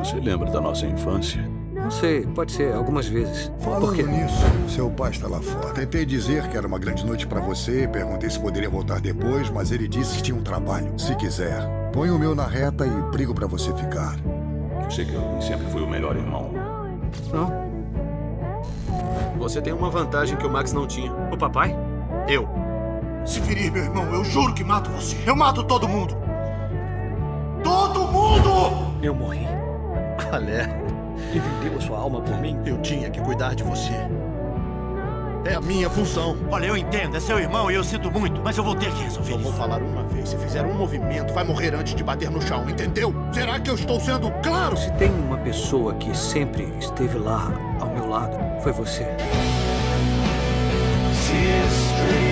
Você lembra da nossa infância? Não sei, pode ser, algumas vezes. Por Falando quê? nisso, seu pai está lá fora. Tentei dizer que era uma grande noite pra você, perguntei se poderia voltar depois, mas ele disse que tinha um trabalho. Se quiser, põe o meu na reta e brigo pra você ficar. Eu sei que eu sempre fui o melhor irmão. Não? Você tem uma vantagem que o Max não tinha. O papai? Eu. Se ferir meu irmão, eu juro que mato você. Eu mato todo mundo. Todo mundo! Eu morri. Qual é? E vendeu a sua alma por mim? Eu tinha que cuidar de você. É a minha função. Olha, eu entendo, é seu irmão e eu sinto muito, mas eu vou ter que resolver Só vou isso. falar uma vez. Se fizer um movimento, vai morrer antes de bater no chão, entendeu? Será que eu estou sendo claro? Se tem uma pessoa que sempre esteve lá ao meu lado, foi você. History.